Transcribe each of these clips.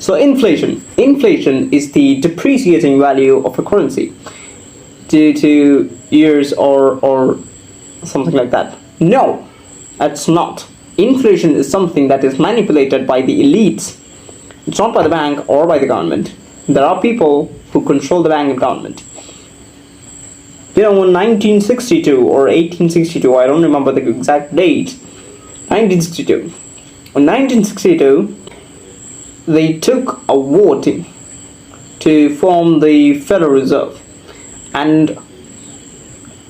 So inflation is the depreciating value of a currency due to years or something like that. No, it's not. Inflation is something that is manipulated by the elites. It's not by the bank or by the government. There are people who control the bank and government. In 1962 or 1862, I don't remember the exact date. 1962. In 1962, they took a vote to form the Federal Reserve, and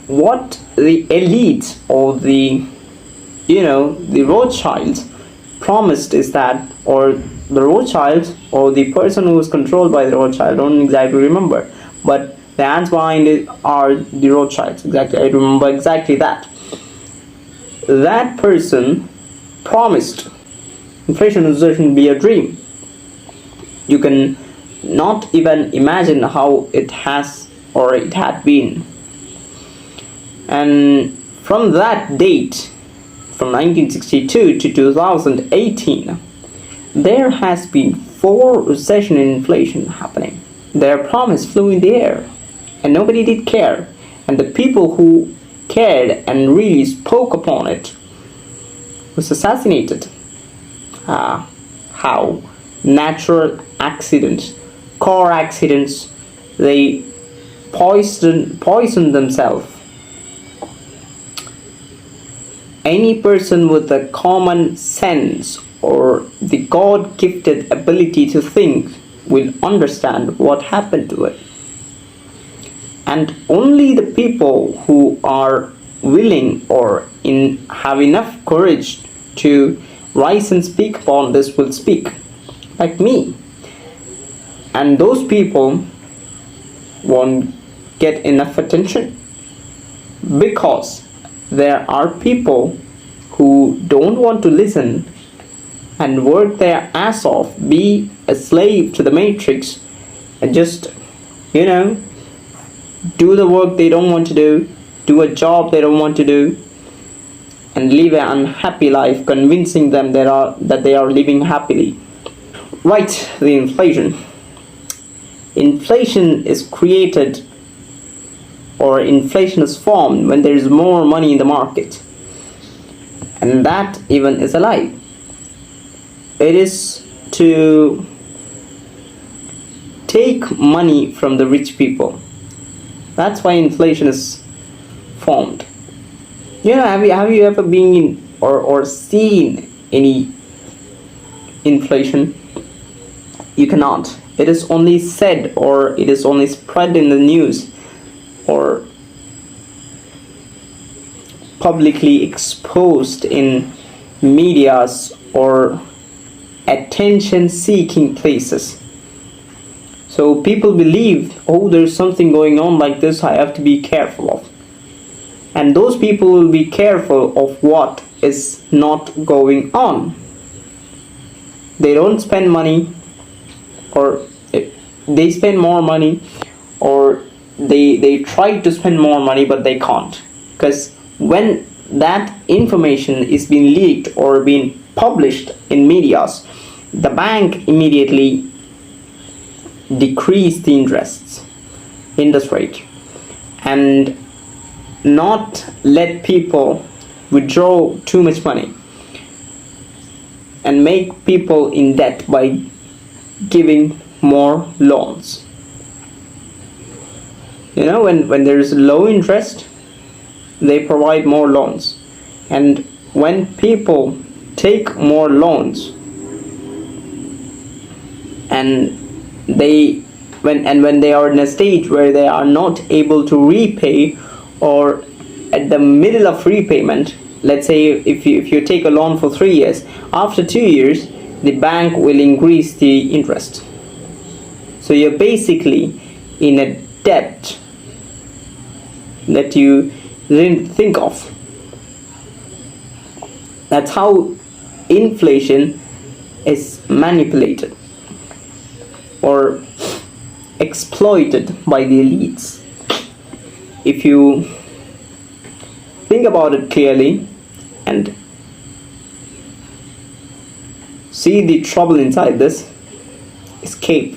what the elites or the Rothschilds promised is that, or the Rothschilds or the person who was controlled by the Rothschild, I don't exactly remember, but the hands behind it are the Rothschilds. Exactly, I remember exactly that. That person promised inflation shouldn't be a dream. You can not even imagine how it has or it had been. And from that date, from 1962 to 2018, there has been 4 recession and inflation happening. Their promise flew in the air, and nobody did care. And the people who cared and really spoke upon it was assassinated. How? Natural accidents, car accidents. They poisoned themselves. Any person with a common sense or the God-gifted ability to think will understand what happened to it. And only the people who are willing or have enough courage to rise and speak upon this will speak, like me. And those people won't get enough attention because there are people who don't want to listen and work their ass off, be a slave to the matrix, and just do the work they don't want to do a job they don't want to do, and live an unhappy life, convincing them that they are living happily. Right, the inflation. Inflation is created, or inflation is formed when there is more money in the market. And that even is a lie. It is to take money from the rich people. That's why inflation is formed. Have you ever been in or seen any inflation? You cannot. It is only said, or it is only spread in the news, or publicly exposed in medias or attention-seeking places. So people believe, oh, there's something going on like this, I have to be careful of. And those people will be careful of what is not going on. They don't spend money, or they spend more money, or they try to spend more money but they can't, because when that information is being leaked or being published in medias, the bank immediately decrease the interest rate and not let people withdraw too much money and make people in debt by giving more loans. When there is low interest, they provide more loans, and when people take more loans and when they are in a stage where they are not able to repay, or at the middle of repayment, let's say if you take a loan for 3 years, after 2 years the bank will increase the interest. So you're basically in a debt that you didn't think of. That's how inflation is manipulated or exploited by the elites. If you think about it clearly and see the trouble inside this, escape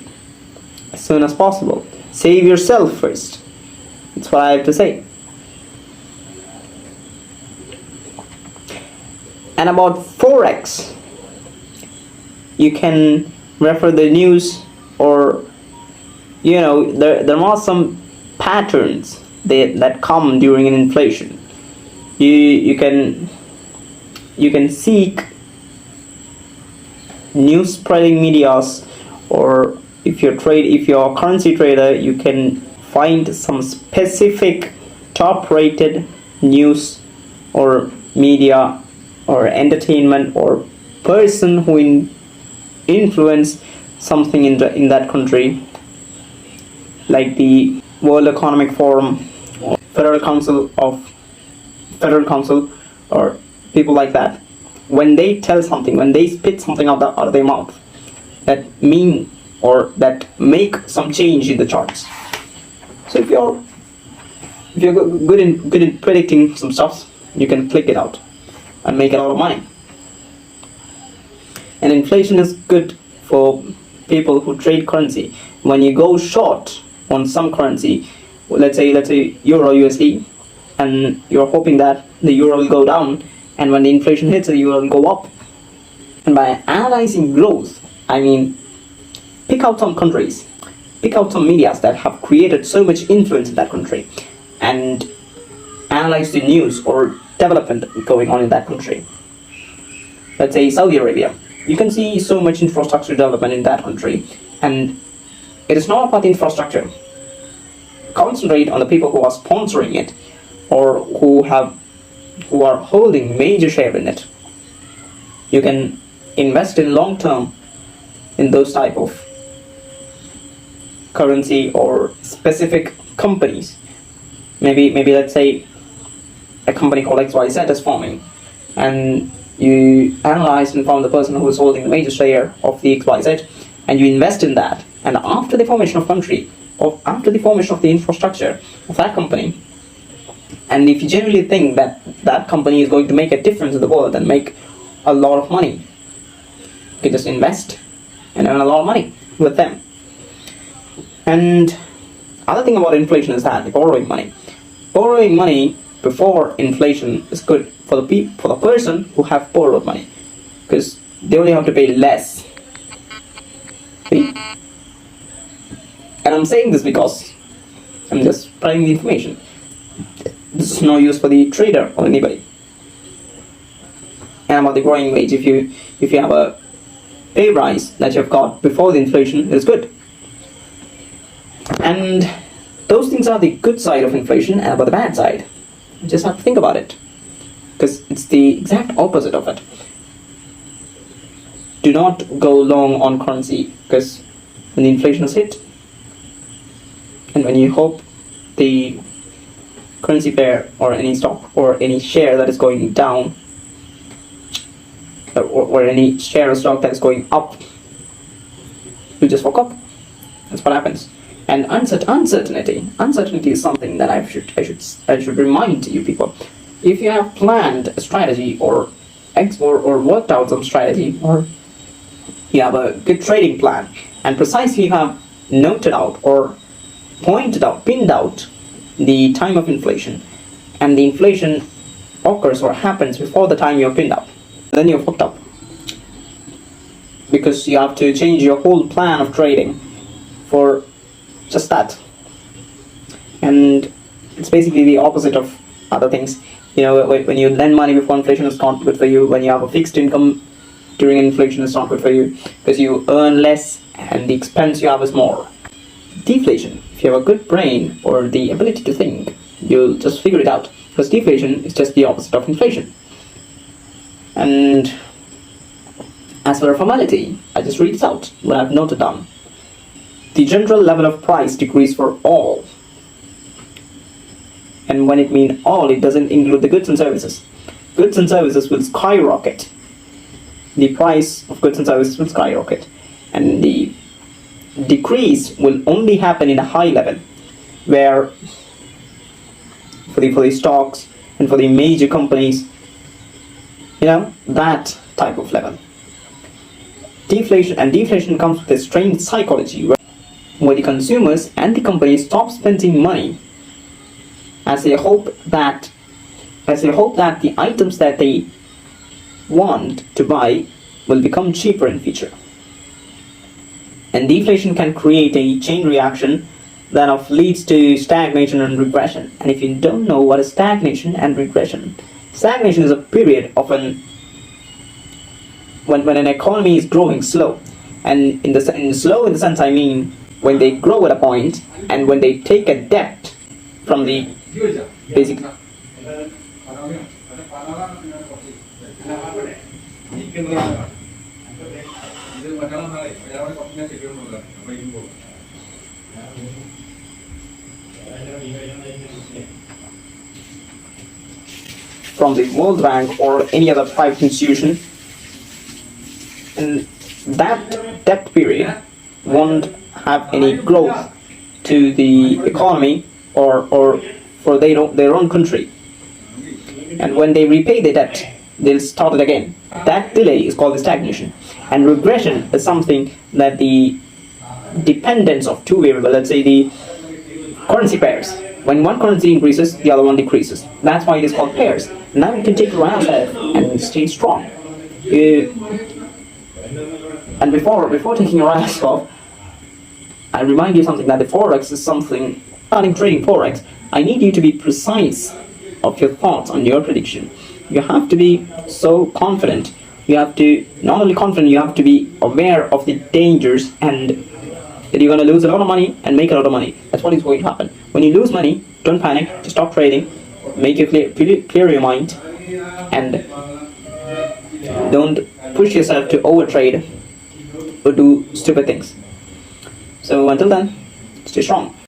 as soon as possible. Save yourself first. That's what I have to say. And about Forex, you can refer the news, or there are some patterns that come during an inflation. You can seek news spreading medias, or if you're a currency trader, you can find some specific top rated news or media or entertainment or person who influence something in that country, like the World Economic Forum or Federal Council, or people like that. When they tell something, when they spit something out of their mouth that mean or that make some change in the charts. So if you're good in predicting some stuff, you can click it out and make a lot of money. And inflation is good for people who trade currency. When you go short on some currency, let's say Euro USD, and you're hoping that the euro will go down, and when the inflation hits, the euro will go up. And by analyzing growth, I mean pick out some countries, pick out some medias that have created so much influence in that country, and analyze the news or development going on in that country. Let's say Saudi Arabia. You can see so much infrastructure development in that country, and it is not about the infrastructure. Concentrate on the people who are sponsoring it, or who are holding major share in it. You can invest in long term in those type of currency or specific companies. Maybe let's say a company called XYZ is forming, and you analyze and found the person who is holding the major share of the XYZ, and you invest in that. And after the formation of country, or after the formation of the infrastructure of that company, and if you genuinely think that that company is going to make a difference in the world and make a lot of money, you can just invest and earn a lot of money with them. And other thing about inflation is that borrowing money before inflation is good for the person who have borrowed money, because they only have to pay less. See? And I'm saying this because I'm just spreading the information. This is no use for the trader or anybody. And about the growing wage, if you have a pay rise that you've got before the inflation, it is good. And those things are the good side of inflation. And about the bad side, you just have to think about it, because it's the exact opposite of it. Do not go long on currency, because when the inflation is hit, and when you hope the currency pair or any stock or any share that is going down, or any share of stock that is going up, you just walk up. That's what happens. And uncertainty is something that I should remind you people. If you have planned a strategy or worked out some strategy, or you have a good trading plan, and precisely you have noted out or pinned out the time of inflation, and the inflation occurs or happens before the time you're pinned out, then you're fucked up, because you have to change your whole plan of trading for just that. And it's basically the opposite of other things. When you lend money before inflation, it's not good for you. When you have a fixed income during inflation, it's not good for you, because you earn less and the expense you have is more. Deflation, if you have a good brain or the ability to think, you'll just figure it out, because deflation is just the opposite of inflation. And as for a formality, I just read this out what I've noted down. The general level of price decrease for all. And when it means all, it doesn't include the goods and services. Goods and services will skyrocket. The price of goods and services will skyrocket. And the decrease will only happen in a high level, where for the stocks and for the major companies, that type of level. deflation comes with a strange psychology where the consumers and the companies stop spending money as they hope that the items that they want to buy will become cheaper in future. And deflation can create a chain reaction that leads to stagnation and regression. And if you don't know what is stagnation and regression, stagnation is a period of when an economy is growing slow. And in the sense I mean when they grow at a point and when they take a debt from the basic. From the World Bank or any other private institution, and that debt period won't have any growth to the economy or for their own country. And when they repay the debt, they'll start it again. That delay is called the stagnation. And regression is something that the dependence of two variables, let's say the currency pairs. When one currency increases, the other one decreases. That's why it is called pairs. Now you can take your asset and stay strong. And before taking your ass off, I remind you something that the Forex is something. Starting trading Forex, I need you to be precise of your thoughts on your prediction. You have to be so confident. You have to not only confident, you have to be aware of the dangers and that you're going to lose a lot of money and make a lot of money. That's what is going to happen. When you lose money, don't panic. Just stop trading. Make you clear your mind, and don't push yourself to overtrade or do stupid things. So until then, stay strong.